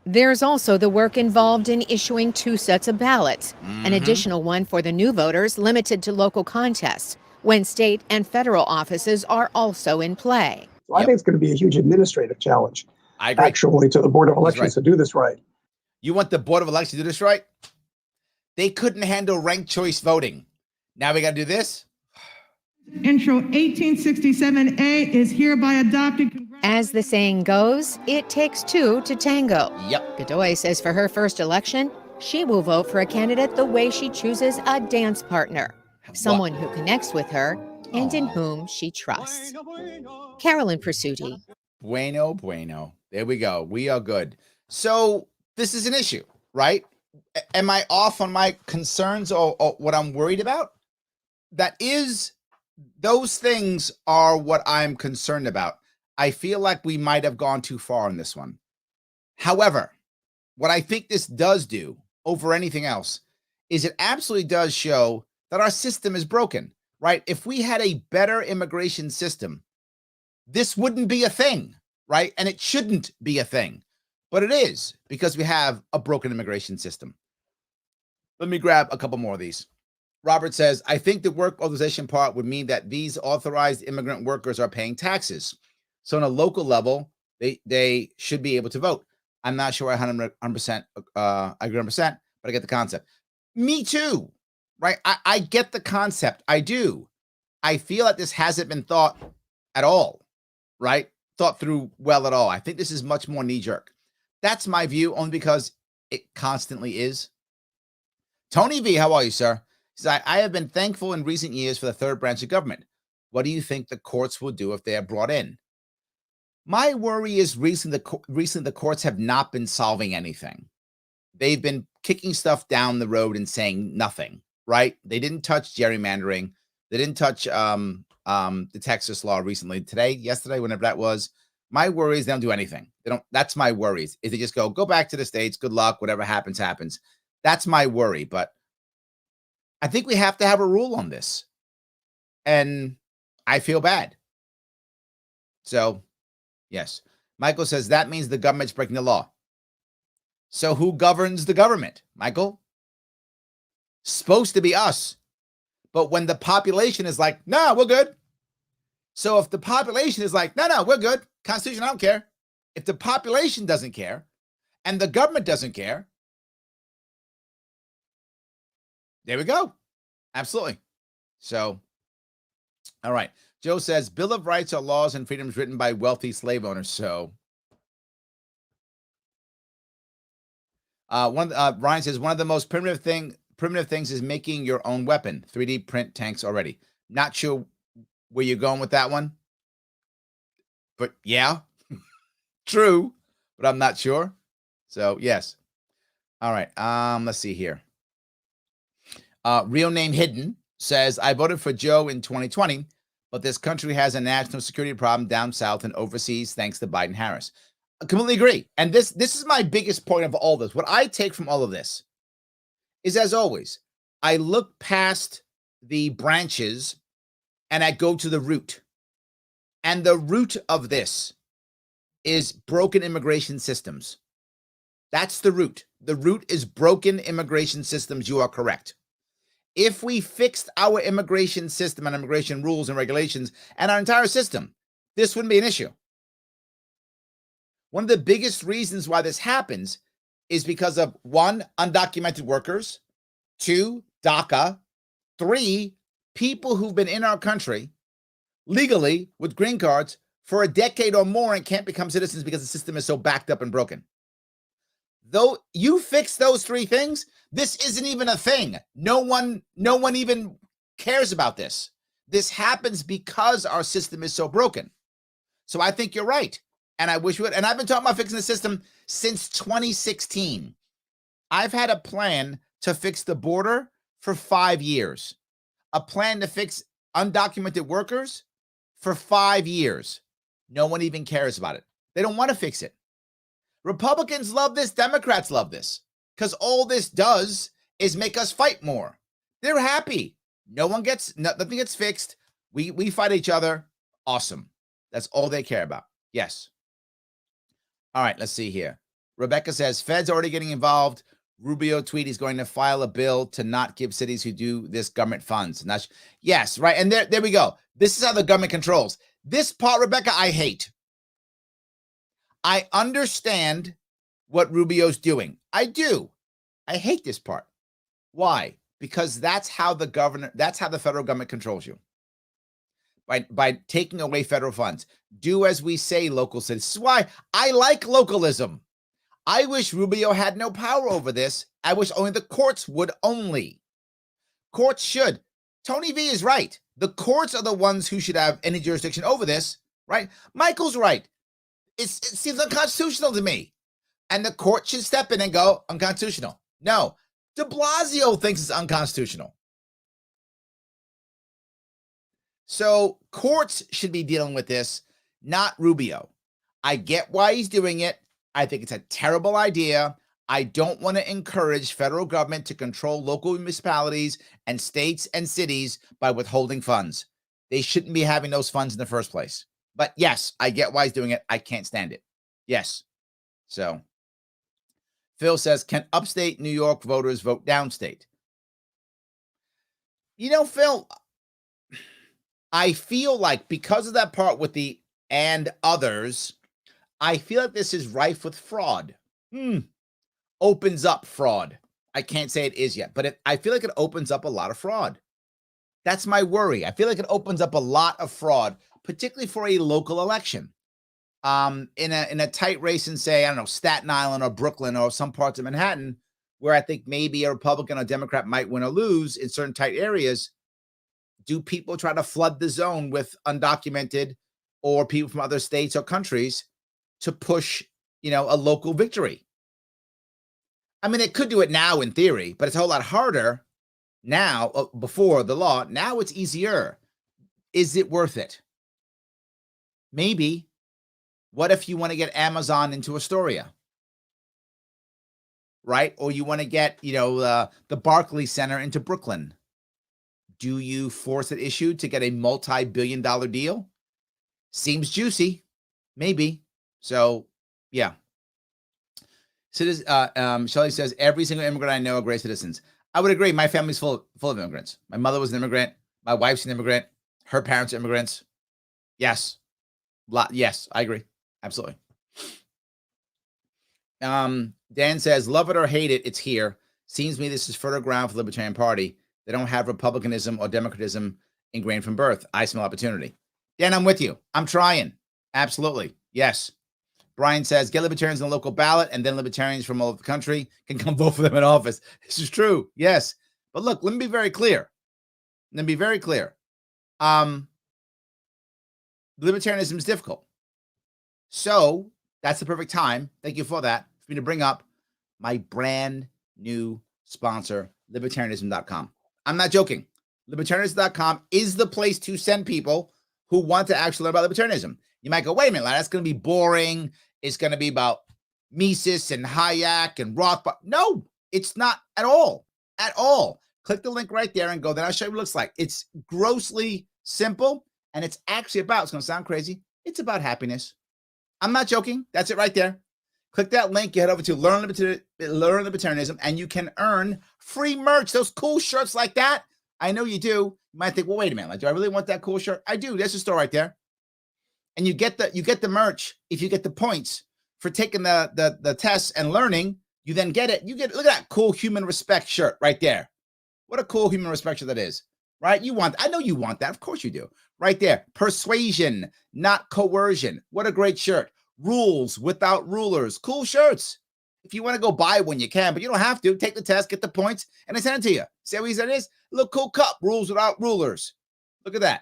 There's also the work involved in issuing 2 sets of ballots, an additional one for the new voters limited to local contests, when state and federal offices are also in play. So I think it's going to be a huge administrative challenge, I agree. actually, to the Board of Elections to do this right. You want the Board of Elections to do this right? They couldn't handle ranked choice voting. Now we got to do this. Intro 1867A is hereby adopted. As the saying goes, it takes two to tango. Yep. Godoy says for her first election, she will vote for a candidate the way she chooses a dance partner, someone who connects with her and in whom she trusts. Carolyn Pursuti. Bueno, bueno. There we go. We are good. So this is an issue, right? Am I off on my concerns or what I'm worried about? Those things are what I'm concerned about. I feel like we might have gone too far on this one. However, what I think this does do over anything else is it absolutely does show that our system is broken, right? If we had a better immigration system, this wouldn't be a thing, right? And it shouldn't be a thing, but it is because we have a broken immigration system. Let me grab a couple more of these. Robert says, I think the work authorization part would mean that these authorized immigrant workers are paying taxes. So on a local level, they should be able to vote. I'm not sure I 100% agree 100%, but I get the concept. Me too, right? I get the concept. I do. I feel like this hasn't been thought at all, right? Thought through well at all. I think this is much more knee-jerk. That's my view, only because it constantly is. Tony V, how are you, sir? He says, I have been thankful in recent years for the third branch of government. What do you think the courts will do if they are brought in? My worry is recently the courts have not been solving anything. They've been kicking stuff down the road and saying nothing, right? They didn't touch gerrymandering. They didn't touch the Texas law recently. Yesterday, whenever that was. My worry is they don't do anything. That's my worries. Is they just go back to the States, good luck, whatever happens, happens. That's my worry. But I think we have to have a rule on this. And I feel bad. So, yes. Michael says that means the government's breaking the law. So who governs the government, Michael? Supposed to be us. But when the population is like, no, we're good. So if the population is like, no, we're good. Constitution, I don't care. If the population doesn't care and the government doesn't care, there we go. Absolutely. So, all right. Joe says, Bill of Rights are laws and freedoms written by wealthy slave owners. So, Ryan says, one of the most primitive things is making your own weapon. 3D print tanks already. Not sure where you're going with that one. But yeah, true. But I'm not sure. So, yes. All right. Let's see here. Real name hidden says, I voted for Joe in 2020, but this country has a national security problem down south and overseas thanks to Biden Harris. I completely agree. And this is my biggest point of all this. What I take from all of this is, as always, I look past the branches and I go to the root. And the root of this is broken immigration systems. That's the root. The root is broken immigration systems. You are correct. If we fixed our immigration system and immigration rules and regulations and our entire system, this wouldn't be an issue. One of the biggest reasons why this happens is because of 1, undocumented workers, 2, DACA, 3, people who've been in our country legally with green cards for a decade or more and can't become citizens because the system is so backed up and broken. Though you fix those 3 things, this isn't even a thing. No one even cares about this. This happens because our system is so broken. So I think you're right. And I wish we would. And I've been talking about fixing the system since 2016. I've had a plan to fix the border for 5 years. A plan to fix undocumented workers for 5 years. No one even cares about it. They don't want to fix it. Republicans love this. Democrats love this. Because all this does is make us fight more. They're happy. Nothing gets fixed. We fight each other. Awesome. That's all they care about. Yes. All right, let's see here. Rebecca says, Fed's already getting involved. Rubio tweet he's going to file a bill to not give cities who do this government funds. And that's, yes, right. And there we go. This is how the government controls. This part, Rebecca, I hate. I understand what Rubio's doing. I do. I hate this part. Why? Because that's how the federal government controls you. By taking away federal funds. Do as we say, local cities. This is why I like localism. I wish Rubio had no power over this. I wish only the courts would only. Courts should. Tony V is right. The courts are the ones who should have any jurisdiction over this, right? Michael's right. It seems unconstitutional to me. And the court should step in and go, unconstitutional. No, de Blasio thinks it's unconstitutional. So courts should be dealing with this, not Rubio. I get why he's doing it. I think it's a terrible idea. I don't want to encourage federal government to control local municipalities and states and cities by withholding funds. They shouldn't be having those funds in the first place. But yes, I get why he's doing it. I can't stand it. Yes. So Phil says, can upstate New York voters vote downstate? You know, Phil, I feel like because of that part with the and others, I feel like this is rife with fraud. Opens up fraud. I can't say it is yet, but I feel like it opens up a lot of fraud. That's my worry. I feel like it opens up a lot of fraud, particularly for a local election. In a tight race in, say, I don't know, Staten Island or Brooklyn or some parts of Manhattan, where I think maybe a Republican or Democrat might win or lose in certain tight areas. Do people try to flood the zone with undocumented or people from other states or countries to push, a local victory? I mean, it could do it now in theory, but it's a whole lot harder now before the law. Now it's easier. Is it worth it? Maybe. What if you want to get Amazon into Astoria? Right? Or you want to get, the Barclays Center into Brooklyn? Do you force an issue to get a multi-billion-dollar deal? Seems juicy. Maybe. So, yeah. Shelley says, every single immigrant I know are great citizens. I would agree. My family's full of immigrants. My mother was an immigrant. My wife's an immigrant. Her parents are immigrants. Yes. Yes, I agree. Absolutely. Dan says, love it or hate it, it's here. Seems to me this is fertile ground for the Libertarian Party. They don't have republicanism or democratism ingrained from birth. I smell opportunity. Dan, I'm with you. I'm trying. Absolutely. Yes. Brian says, get libertarians on the local ballot, and then libertarians from all over the country can come vote for them in office. This is true. Yes. But look, let me be very clear. Libertarianism is difficult. So that's the perfect time. Thank you for that. For me to bring up my brand new sponsor, libertarianism.com. I'm not joking. Libertarianism.com is the place to send people who want to actually learn about libertarianism. You might go, wait a minute, that's going to be boring. It's going to be about Mises and Hayek and Rothbard. No, it's not at all. At all. Click the link right there and go. Then I'll show you what it looks like. It's grossly simple, and it's actually about, it's going to sound crazy, it's about happiness. I'm not joking. That's it right there. Click that link. You head over to Learn Libertarianism, and you can earn free merch. Those cool shirts like that. I know you do. You might think, well, wait a minute. Do I really want that cool shirt? I do. There's a store right there. And you get the merch if you get the points for taking the tests and learning. You then get it. Look at that cool human respect shirt right there. What a cool human respect shirt that is, right? I know you want that. Of course you do. Right there. Persuasion, not coercion. What a great shirt. Rules without rulers. Cool shirts. If you want to go buy one, you can, but you don't have to. Take the test, get the points, and I send it to you. See how easy that is? A little cool cup. Rules without rulers. Look at that.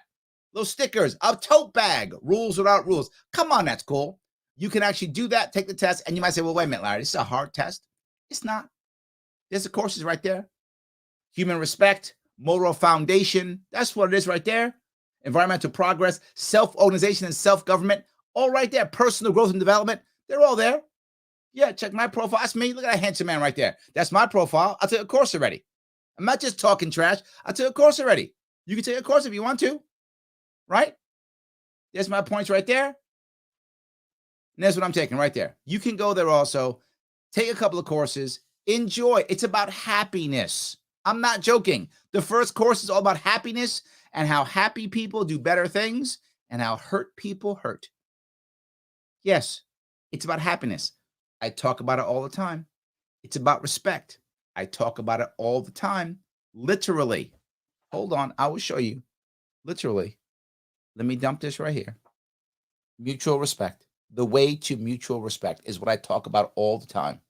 Little stickers. A tote bag. Rules without rules. Come on, that's cool. You can actually do that, take the test, and you might say, well, wait a minute, Larry, this is a hard test. It's not. There's the courses right there. Human respect, moral foundation. That's what it is right there. Environmental progress, self-organization and self-government, all right there. Personal growth and development, they're all there. Yeah, check my profile. That's me. Look at that handsome man right there. That's my profile. I'll take a course already. I'm not just talking trash. I'll take a course already. You can take a course if you want to, right? There's my points right there. And there's what I'm taking right there. You can go there also, take a couple of courses, enjoy. It's about happiness. I'm not joking. The first course is all about happiness and how happy people do better things and how hurt people hurt. Yes, it's about happiness. I talk about it all the time. It's about respect. I talk about it all the time. Literally. Hold on. I will show you. Literally. Let me dump this right here. Mutual respect. The way to mutual respect is what I talk about all the time.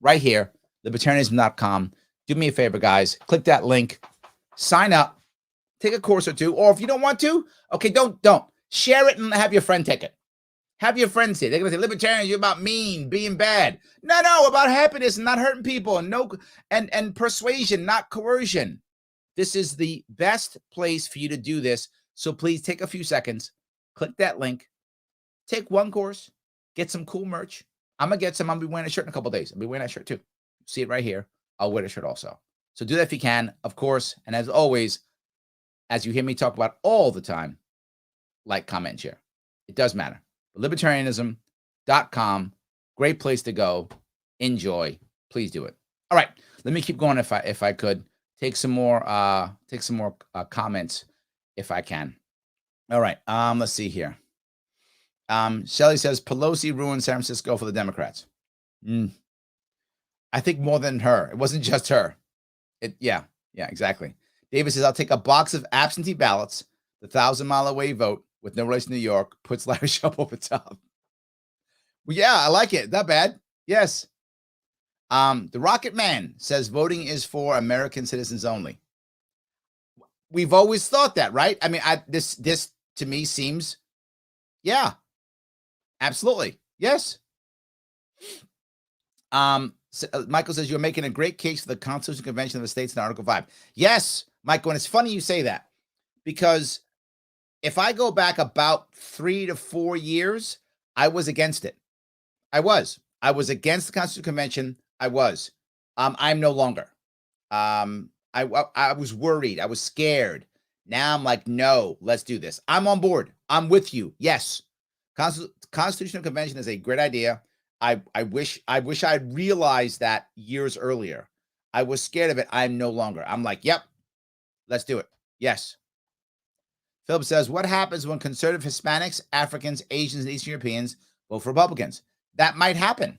Right here, libertarianism.com. Do me a favor, guys. Click that link. Sign up. Take a course or two. Or if you don't want to, okay, don't. Share it and have your friend take it. Have your friends say, they're going to say, libertarians, you're about mean, being bad. No, about happiness and not hurting people and persuasion, not coercion. This is the best place for you to do this. So please take a few seconds, click that link, take one course, get some cool merch. I'm going to get some. I'll be wearing a shirt in a couple days. I'll be wearing that shirt too. See it right here. I'll wear the shirt also. So do that if you can, of course. And as always, as you hear me talk about all the time, like, comment, and share. It does matter. Libertarianism.com. Great place to go. Enjoy. Please do it. All right. Let me keep going if I could. Take some more comments if I can. All right. Let's see here. Shelly says Pelosi ruined San Francisco for the Democrats. I think more than her. It wasn't just her. Yeah, exactly. David says, I'll take a box of absentee ballots, the 1,000-mile-away vote with no relation to New York, puts Larry Sharpe over top. Well, yeah, I like it. Not bad. Yes. The Rocket Man says voting is for American citizens only. We've always thought that, right? I mean, this to me seems, yeah, absolutely. Yes. Michael says, you're making a great case for the Constitutional Convention of the States in Article 5. Yes, Michael, and it's funny you say that, because if I go back about 3 to 4 years, I was against it. I was against the Constitutional Convention. I was. I'm no longer. I was worried. I was scared. Now I'm like, no, let's do this. I'm on board. I'm with you. Yes. Constitutional Convention is a great idea. I wish I'd realized that years earlier. I was scared of it. I'm no longer. I'm like, yep, let's do it. Yes. Philip says, what happens when conservative Hispanics, Africans, Asians, and Eastern Europeans vote for Republicans? That might happen.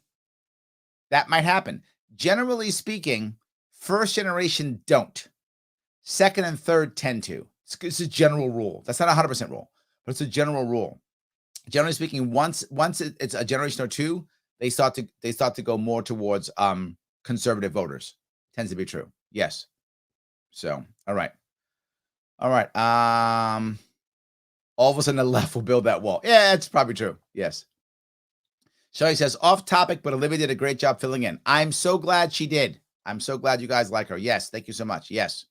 Generally speaking, first generation don't. Second and third tend to. It's a general rule. That's not a 100% rule, but it's a general rule. Generally speaking, once it's a generation or two, they start to go more towards conservative voters. Tends to be true. Yes. So, all right. All of a sudden the left will build that wall. Yeah, it's probably true. Yes. Shelly says, off topic, but Olivia did a great job filling in. I'm so glad she did. I'm so glad you guys like her. Yes. Thank you so much. Yes.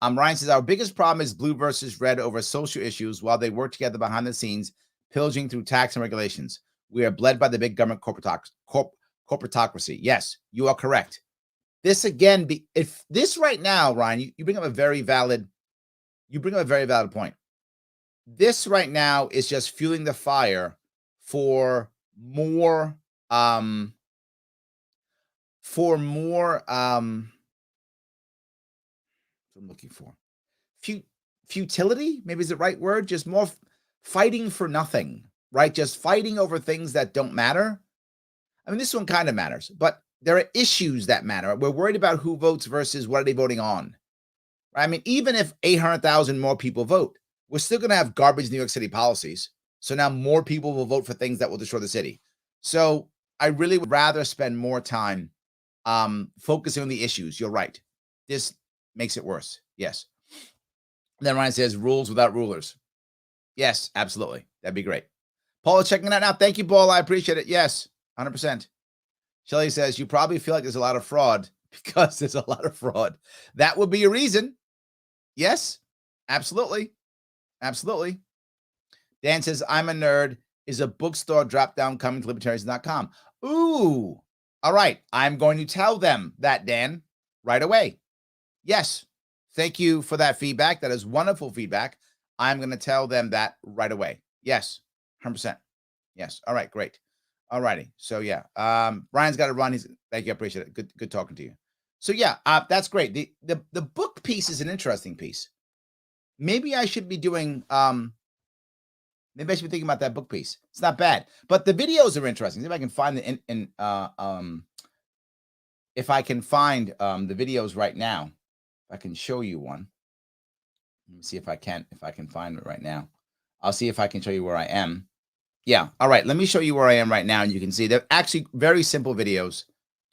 Ryan says, our biggest problem is blue versus red over social issues while they work together behind the scenes, pillaging through tax and regulations. We are bled by the big government corporatocracy. Yes, you are correct. This again, if this right now, Ryan, you bring up a very valid point. This right now is just fueling the fire for more what I'm looking for. Futility, maybe is the right word. Just more fighting for nothing, right? Just fighting over things that don't matter. I mean, this one kind of matters, but there are issues that matter. We're worried about who votes versus what are they voting on. Right? I mean, even if 800,000 more people vote, we're still going to have garbage New York City policies. So now more people will vote for things that will destroy the city. So I really would rather spend more time focusing on the issues. You're right. This makes it worse. Yes. And then Ryan says, rules without rulers. Yes, absolutely. That'd be great. Paula checking that out. Thank you, Paula. I appreciate it. Yes, 100%. Shelly says, you probably feel like there's a lot of fraud because there's a lot of fraud. That would be a reason. Yes, absolutely. Absolutely. Dan says, I'm a nerd. Is a bookstore drop down coming to libertarians.com? Ooh. All right. I'm going to tell them that, Dan, right away. Yes. Thank you for that feedback. That is wonderful feedback. I'm going to tell them that right away. Yes. 100%. Yes. All right. Great. All righty. So yeah. Brian's got to run. Thank you. I appreciate it. Good talking to you. So yeah, that's great. The book piece is an interesting piece. Maybe I should be doing, maybe I should be thinking about that book piece. It's not bad, but the videos are interesting. See if I can find it if I can find the videos right now, I can show you one. Let me see if I can find it right now. I'll see if I can show you where I am. Yeah. All right. Let me show you where I am right now. And you can see they're actually very simple videos,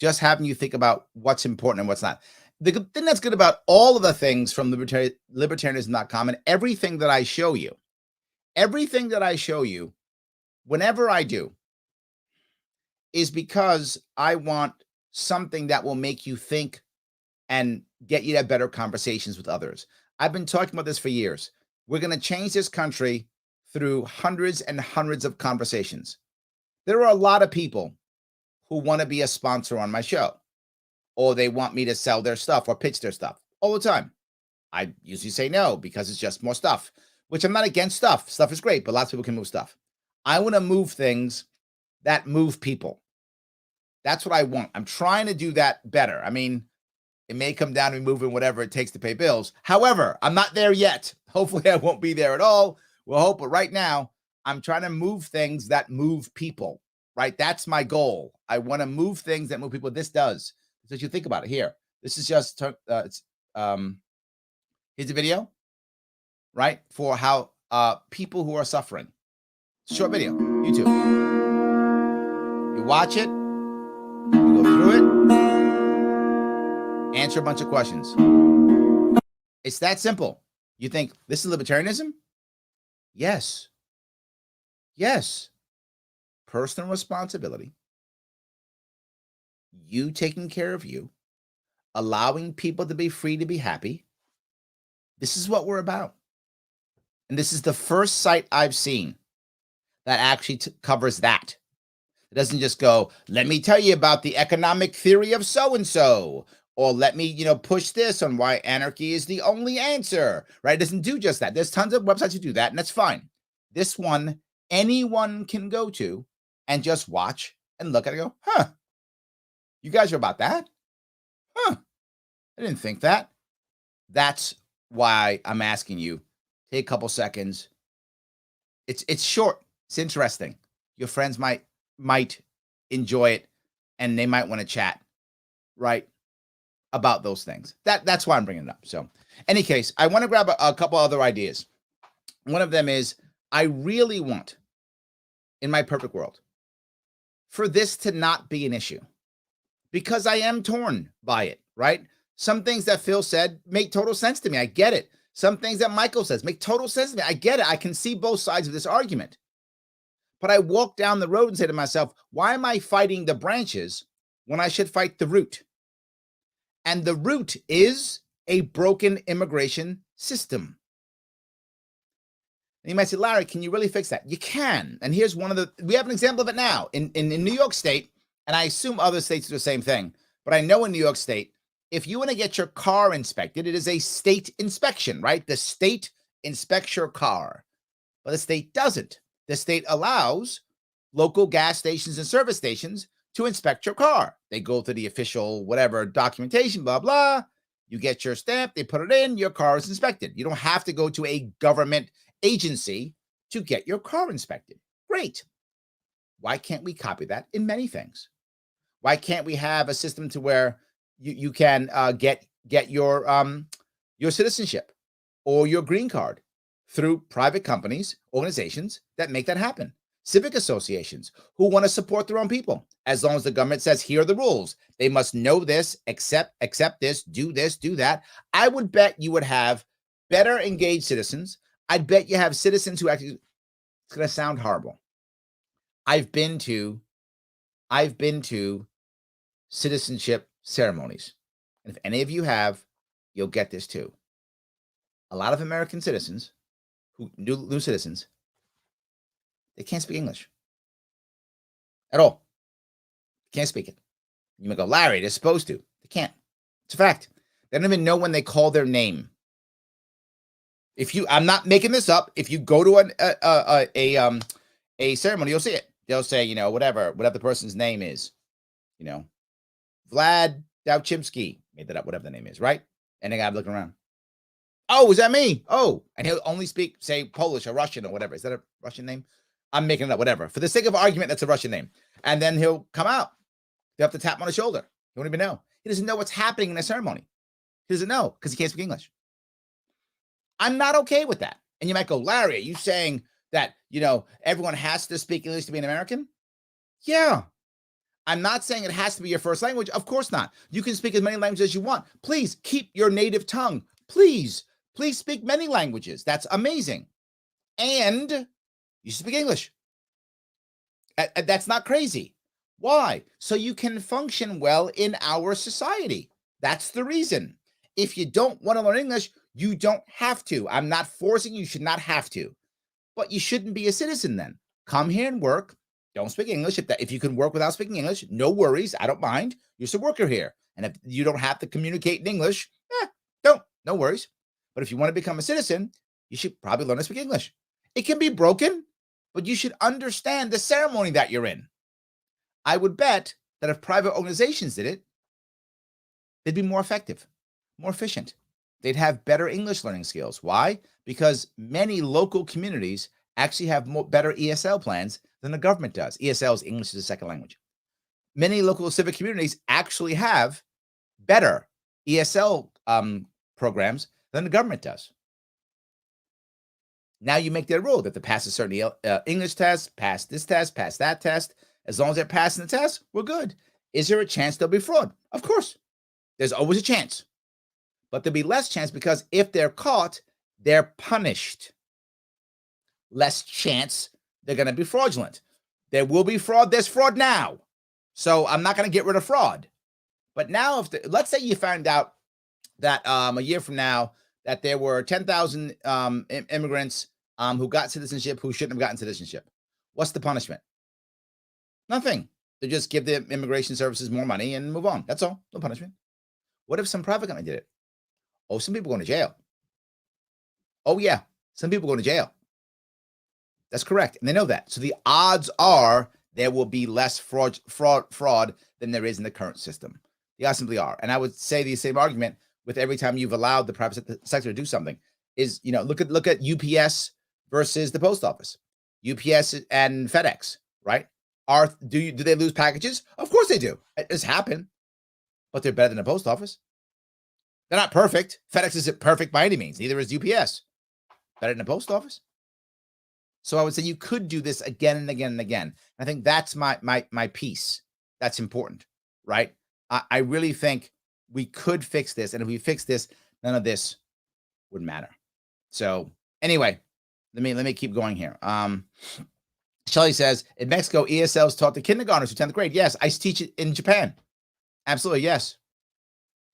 just having you think about what's important and what's not. The thing that's good about all of the things from libertarianism.com and everything that I show you, whenever I do, is because I want something that will make you think and get you to have better conversations with others. I've been talking about this for years. We're going to change this country through hundreds and hundreds of conversations. There are a lot of people who want to be a sponsor on my show, or they want me to sell their stuff or pitch their stuff all the time. I usually say no because it's just more stuff, which I'm not against stuff. Stuff is great, but lots of people can move stuff. I want to move things that move people. That's what I want. I'm trying to do that better. I mean, it may come down to me moving whatever it takes to pay bills. However, I'm not there yet. Hopefully I won't be there at all. We'll hope. But right now, I'm trying to move things that move people, right? That's my goal. I want to move things that move people. This does. So you think about it here. This is just, here's a video, right? For how people who are suffering. Short video, YouTube. You watch it, you go through it, answer a bunch of questions. It's that simple. You think this is libertarianism? Yes. Yes. Personal responsibility. You taking care of you. Allowing people to be free to be happy. This is what we're about. And this is the first site I've seen that actually covers that. It doesn't just go, let me tell you about the economic theory of so-and-so, or let me, push this on why anarchy is the only answer, right? It doesn't do just that. There's tons of websites who do that, and that's fine. This one, anyone can go to and just watch and look at it and go, huh, you guys are about that? Huh, I didn't think that. That's why I'm asking you, take a couple seconds. It's short. It's interesting. Your friends might enjoy it, and they might want to chat, right, about those things. That's why I'm bringing it up. So, any case, I want to grab a couple other ideas. One of them is I really want, in my perfect world, for this to not be an issue, because I am torn by it, right? Some things that Phil said make total sense to me. I get it. Some things that Michael says make total sense to me. I get it. I can see both sides of this argument. But I walk down the road and say to myself, why am I fighting the branches when I should fight the root? And the root is a broken immigration system. And you might say, Larry, can you really fix that? You can. And here's we have an example of it now in New York State, and I assume other states do the same thing. But I know in New York State, if you want to get your car inspected, it is a state inspection, right? The state inspects your car, but the state doesn't. The state allows local gas stations and service stations to inspect your car. They go through the official whatever documentation, blah, blah. You get your stamp, they put it in, your car is inspected. You don't have to go to a government agency to get your car inspected. Great. Why can't we copy that in many things? Why can't we have a system to where you can get your citizenship or your green card through private companies, organizations that make that happen? Civic associations who want to support their own people. As long as the government says, here are the rules. They must know this, accept this, do that. I would bet you would have better engaged citizens. I'd bet you have citizens who actually, it's going to sound horrible. I've been to citizenship ceremonies. And if any of you have, you'll get this too. A lot of American citizens, new citizens, they can't speak English at all. Can't speak it. You might go, Larry, they're supposed to. They can't. It's a fact. They don't even know when they call their name. I'm not making this up. If you go to a ceremony, you'll see it. They'll say, whatever the person's name is, Vlad Dowchimsky, made that up, whatever the name is, right? And the guy looking around. Oh, is that me? Oh, and he'll only speak, say, Polish or Russian or whatever. Is that a Russian name? I'm making it up, whatever. For the sake of argument, that's a Russian name. And then he'll come out. They'll have to tap him on the shoulder. You won't even know. He doesn't know what's happening in a ceremony. He doesn't know because he can't speak English. I'm not okay with that. And you might go, Larry, are you saying that, everyone has to speak English to be an American? Yeah. I'm not saying it has to be your first language. Of course not. You can speak as many languages as you want. Please keep your native tongue. Please speak many languages. That's amazing. And you speak English. That's not crazy. Why? So you can function well in our society. That's the reason. If you don't want to learn English, you don't have to. I'm not forcing you. You should not have to. But you shouldn't be a citizen then. Come here and work. Don't speak English. If you can work without speaking English, no worries. I don't mind. You're just a worker here. And if you don't have to communicate in English, don't. No worries. But if you want to become a citizen, you should probably learn to speak English. It can be broken, but you should understand the ceremony that you're in. I would bet that if private organizations did it, they'd be more effective, more efficient. They'd have better English learning skills. Why? Because many local communities actually have better ESL plans than the government does. ESL is English as a second language. Many local civic communities actually have better ESL programs than the government does. Now you make their rule that they pass a certain English test, pass this test, pass that test. As long as they're passing the test, we're good. Is there a chance there'll be fraud? Of course. There's always a chance. But there'll be less chance because if they're caught, they're punished. Less chance they're going to be fraudulent. There will be fraud. There's fraud now. So I'm not going to get rid of fraud. But now, let's say you found out that a year from now that there were 10,000 immigrants who got citizenship who shouldn't have gotten citizenship. What's the punishment? Nothing. They just give the immigration services more money and move on. That's all. No punishment. What if some private company did it? Oh, some people going to jail. Oh, yeah. Some people going to jail. That's correct. And they know that. So the odds are there will be less fraud than there is in the current system. The odds simply are. And I would say the same argument with every time you've allowed the private sector to do something is, look at UPS versus the post office. UPS and FedEx, right? Do they lose packages? Of course they do. It's happened. But they're better than the post office. They're not perfect. FedEx isn't perfect by any means. Neither is UPS. Better than the post office. So I would say you could do this again and again and again. I think that's my piece. That's important, right? I really think we could fix this. And if we fix this, none of this would matter. So anyway, let me keep going here. Shelly says, in Mexico, ESL is taught to kindergartners to 10th grade. Yes, I teach it in Japan. Absolutely, yes.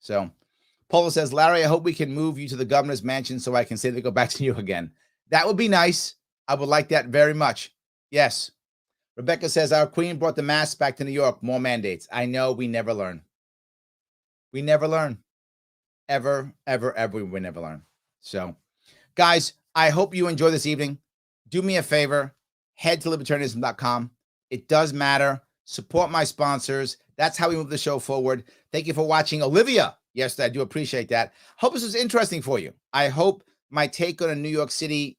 So Paula says, Larry, I hope we can move you to the governor's mansion so I can say to go back to New York again. That would be nice. I would like that very much. Yes. Rebecca says, our queen brought the masks back to New York. More mandates. I know we never learn. We never learn. Ever, ever, ever, we never learn. So, guys, I hope you enjoy this evening. Do me a favor. Head to libertarianism.com. It does matter. Support my sponsors. That's how we move the show forward. Thank you for watching. Olivia, yes, I do appreciate that. Hope this was interesting for you. I hope my take on a New York City,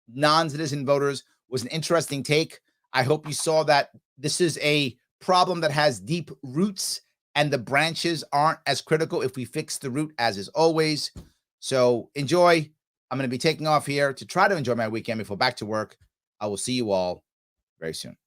non-citizen voters was an interesting take. I hope you saw that this is a problem that has deep roots and the branches aren't as critical if we fix the root as is always. So enjoy. I'm going to be taking off here to try to enjoy my weekend before back to work. I will see you all very soon.